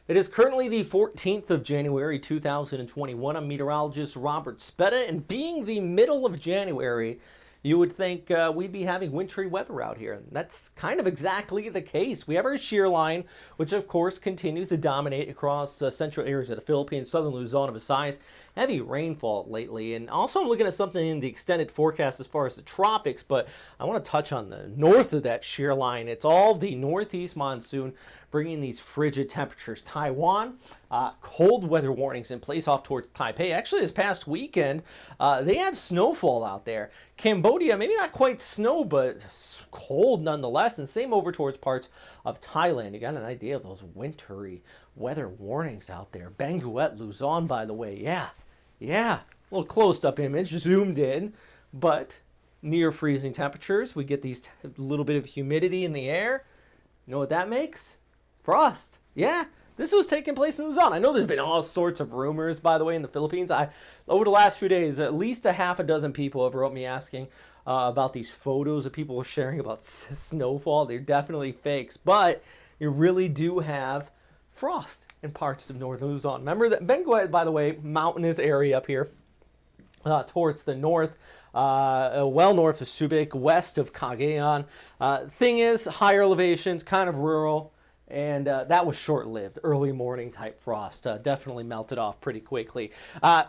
It is currently the 14th of January 2021. I'm meteorologist Robert Spetta, and being the middle of January, you would think we'd be having wintry weather out here. And that's kind of exactly the case. We have our shear line, which of course continues to dominate across central areas of the Philippines, southern Luzon, Visayas. Heavy rainfall lately. And also I'm looking at something in the extended forecast as far as the tropics, but I want to touch on the north of that shear line. It's all the northeast monsoon bringing these frigid temperatures. Taiwan, cold weather warnings in place off towards Taipei. Actually, this past weekend, they had snowfall out there. Cambodia, maybe not quite snow, but cold nonetheless. And same over towards parts of Thailand. You got an idea of those wintry weather warnings out there. Benguet, Luzon, by the way. Yeah. A little close-up image, zoomed in, but near freezing temperatures. We get these little bit of humidity in the air. You know what that makes? Frost. Yeah, this was taking place in Luzon. I know there's been all sorts of rumors, by the way, in the Philippines. Over the last few days, at least a half a dozen people have wrote me asking about these photos that people are sharing about snowfall. They're definitely fakes, but you really do have frost in parts of northern Luzon. Remember that Benguet, by the way, mountainous area up here towards the north. Well north of Subic, west of Cagayan. Thing is, higher elevations, kind of rural. And that was short-lived. Early morning type frost definitely melted off pretty quickly.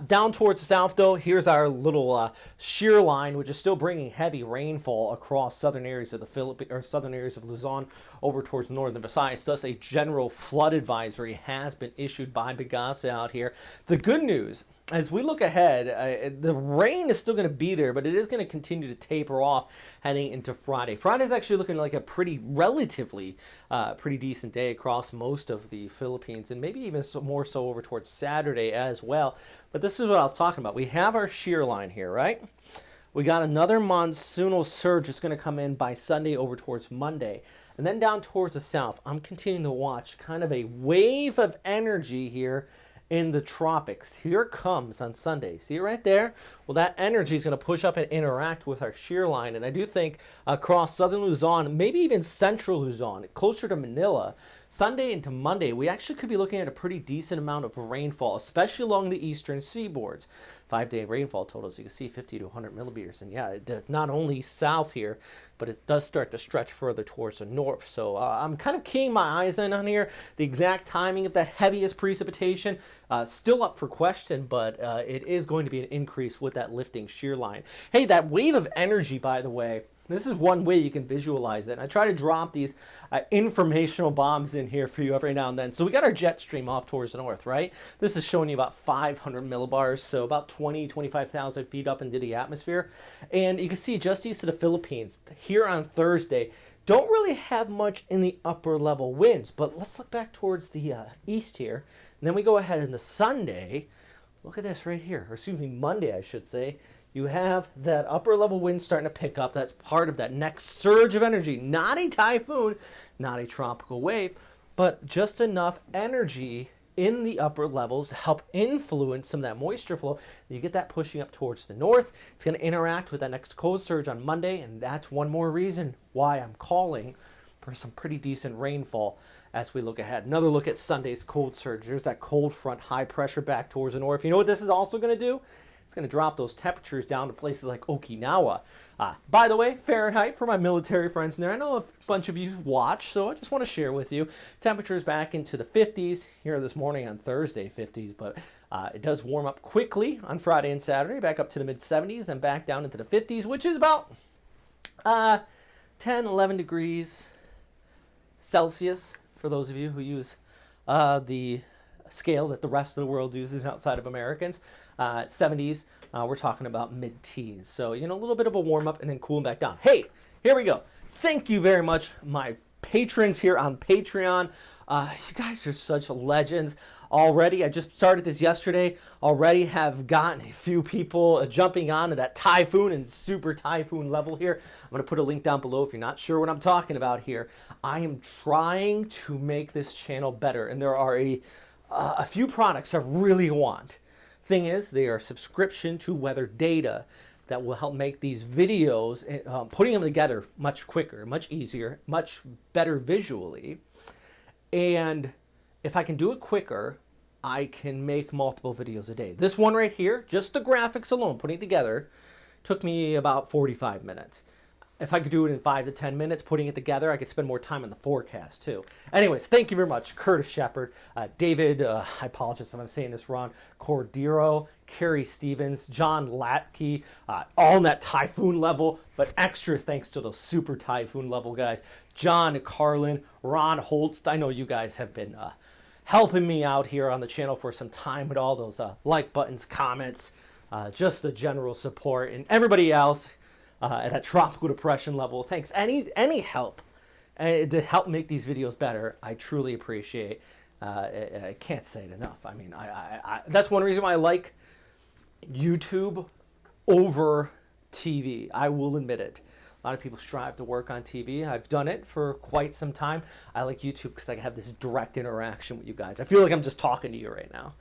Down towards the south, though, here's our little shear line, which is still bringing heavy rainfall across southern areas of the Philippines, or southern areas of Luzon, over towards northern Visayas. Thus, a general flood advisory has been issued by Bigasa out here. The good news, as we look ahead, the rain is still going to be there, but it is going to continue to taper off heading into Friday. Friday's actually looking like a relatively pretty decent day across most of the Philippines, and maybe even more so over towards Saturday as well. But this is what I was talking about. We have our shear line here, right? We got another monsoonal surge that's going to come in by Sunday over towards Monday. And then down towards the south, I'm continuing to watch kind of a wave of energy here in the tropics. Here it comes on Sunday. See it right there? Well, that energy is going to push up and interact with our shear line. And I do think across southern Luzon, maybe even central Luzon, closer to Manila, Sunday into Monday, we actually could be looking at a pretty decent amount of rainfall, especially along the eastern seaboards. 5-day rainfall totals, you can see 50 to 100 millimeters. And yeah, not only south here, but it does start to stretch further towards the north. So I'm kind of keying my eyes in on here. The exact timing of that heaviest precipitation, still up for question, but it is going to be an increase with that lifting shear line. Hey, that wave of energy, by the way, this is one way you can visualize it. And I try to drop these informational bombs in here for you every now and then. So we got our jet stream off towards the north, right? This is showing you about 500 millibars, so about 25,000 feet up into the atmosphere. And you can see just east of the Philippines, here on Thursday, don't really have much in the upper level winds. But let's look back towards the east here. And then we go ahead into Sunday. Look at this right here, or excuse me, Monday, I should say. You have that upper level wind starting to pick up. That's part of that next surge of energy. Not a typhoon, not a tropical wave, but just enough energy in the upper levels to help influence some of that moisture flow. You get that pushing up towards the north. It's going to interact with that next cold surge on Monday, and that's one more reason why I'm calling for some pretty decent rainfall as we look ahead. Another look at Sunday's cold surge. There's that cold front, high pressure back towards the north. You know what this is also going to do? It's going to drop those temperatures down to places like Okinawa. By the way, Fahrenheit for my military friends there. I know a bunch of you watch, so I just want to share with you. Temperatures back into the 50s here this morning on Thursday, 50s, but it does warm up quickly on Friday and Saturday, back up to the mid-70s and back down into the 50s, which is about 10, 11 degrees Celsius for those of you who use the scale that the rest of the world uses outside of Americans. 70s, we're talking about mid-teens. So, you know, a little bit of a warm-up and then cooling back down. Hey, here we go. Thank you very much, my patrons here on Patreon. You guys are such legends already. I just started this yesterday. Already have gotten a few people jumping on to that typhoon and super typhoon level here. I'm going to put a link down below if you're not sure what I'm talking about here. I am trying to make this channel better, and there are a few products I really want. Thing is, they are subscription to weather data that will help make these videos, putting them together much quicker, much easier, much better visually. And if I can do it quicker, I can make multiple videos a day. This one right here, just the graphics alone, putting it together, took me about 45 minutes. If I could do it in 5 to 10 minutes, putting it together, I could spend more time on the forecast too. Anyways, thank you very much, Curtis Shepard, David, I apologize if I'm saying this wrong, COORDEIRO, KERRY Stevens, John LATCKI, all in that Typhoon level, but extra thanks to those super Typhoon level guys, John, CARLON, Ron HOLST. I know you guys have been helping me out here on the channel for some time with all those like buttons, comments, just the general support, and everybody else at that tropical depression level. Thanks. Any help to help make these videos better, I truly appreciate. I can't say it enough. I mean, that's one reason why I like YouTube over TV. I will admit it. A lot of people strive to work on TV. I've done it for quite some time. I like YouTube because I have this direct interaction with you guys. I feel like I'm just talking to you right now.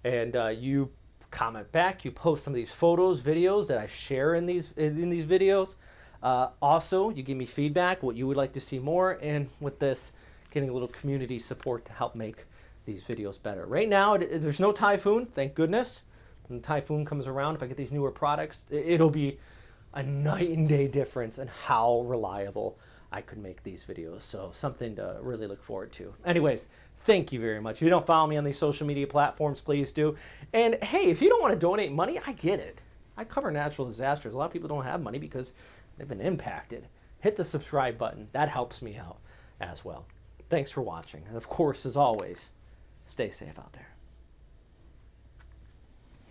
And you comment back, you post some of these photos, videos that I share in these videos. Also, you give me feedback, what you would like to see more, and with this, getting a little community support to help make these videos better. Right now, there's no Typhoon, thank goodness. When the Typhoon comes around, if I get these newer products, it'll be a night and day difference in how reliable I could make these videos. So something to really look forward to. Anyways, thank you very much. If you don't follow me on these social media platforms, please do. And hey, if you don't want to donate money, I get it. I cover natural disasters. A lot of people don't have money because they've been impacted. Hit the subscribe button. That helps me out as well. Thanks for watching. And of course, as always, stay safe out there.